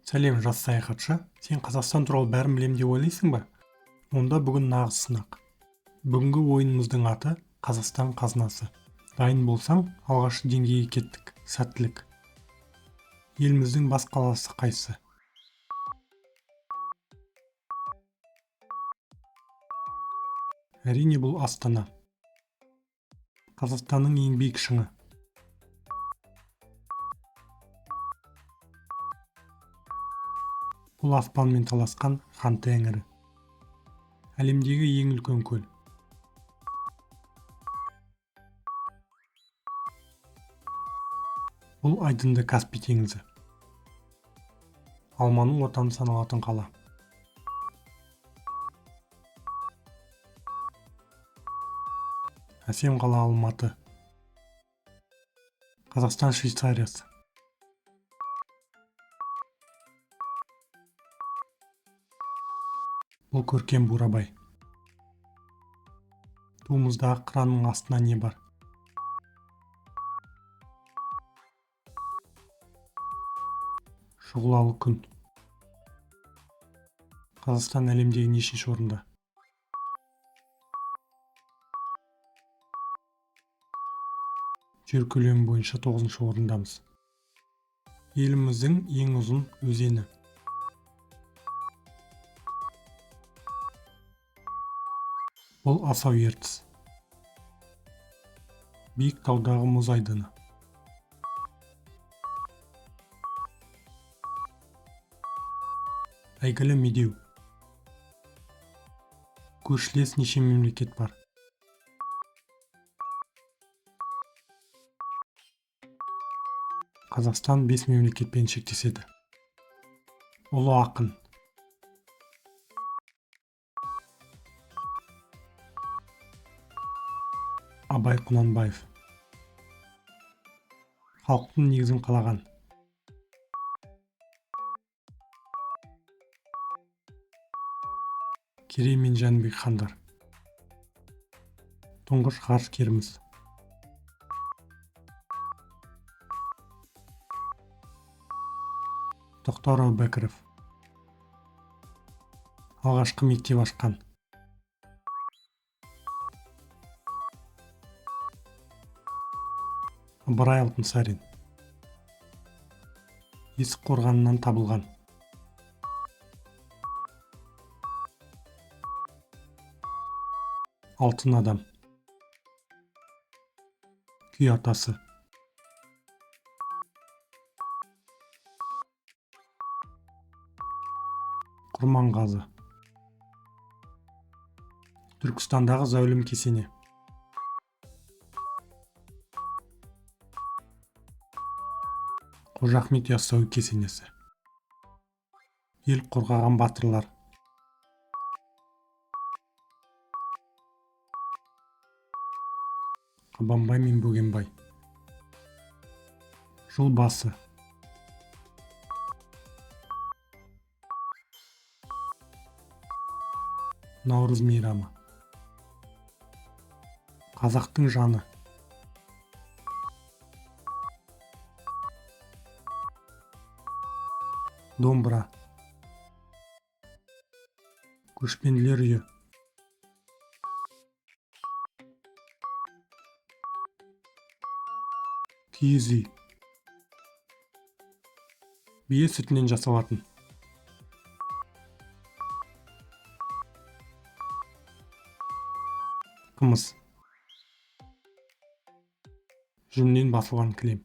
Сәлем, жас саяхатшы. Сен Қазақстан туралы бәрін білем деп ойлайсың ба? Онда бүгін нағыз сынақ. Бүгінгі ойынымыздың аты Қазақстан қазынасы. Дайын болсаң, алғашқы деңгейге кеттік. Сәттілік. Еліміздің бас қаласы қайсы? Әрине, бұл Астана. Қазақстанның ең биік шыңы. Бұл аспанмен таласқан хан тәңірі. Әлемдегі ең үлкен көл. Бұл айдынды Каспий теңізі. Алманың отаны саналатын қала. Әсем қала Алматы. Қазақстан Швейцариясы. Бұл көркем Бурабай. Туымыздағы қыранның астына не бар? Шұғылалы күн. Қазақстан әлемдегі нешінші орында? Жер көлемі бойынша 9-шы орындамыз. Еліміздің ең ұзын өзені. Бұл Асау ертіс. Биік таудағы мұз айдыны. Әйгілі Медеу. Көршілес неше мемлекет бар? Қазақстан 5 мемлекетпен шектеседі. Ұлы ақын. Абай Құнанбаев. Халықтың негізін қалаған. Керей мен Жәнібек хандар. Тұңғыш ғарышкеріміз. Тоқтар Әубәкіров. Алғашқы мектеп ашқан. Ыбырай Алтынсарин. Есік қорғанынан табылған. Алтын адам. Күй атасы. Құрманғазы. Түркістандағы зәулім кесене. Қожа Ахмет Яссауи кесенесі. Ел қорғаған батырлар. Қабанбай мен Бөгенбай. Жыл басы. Наурыз мейрамы. Қазақтың жаны. Домбыра. Көшпенділер үйі. Киіз үй. Бие сүтінен жасалатын. Қымыз. Жүннен басылған кілем.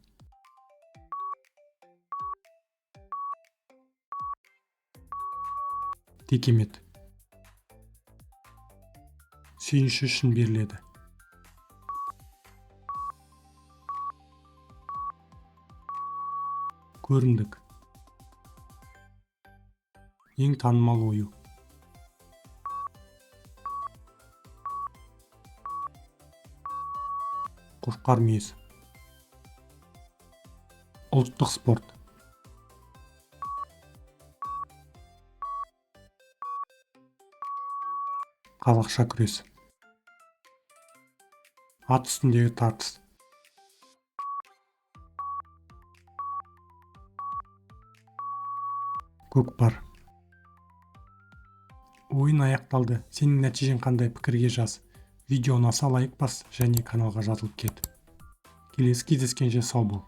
Текемет. Сүйінші үшін беріледі. Көрімдік. Ең танымал ою. Қошқар мүйіз. Ұлттық спорт. Қазақша күрес. Ат үстіндегі тартыс. көкпар. Ойын аяқталды. Сенің нәтижең қандай, пікірге жаз. Видео ұнаса лайк бас және каналға жазылып кет. Келесі кездескенше сау бол.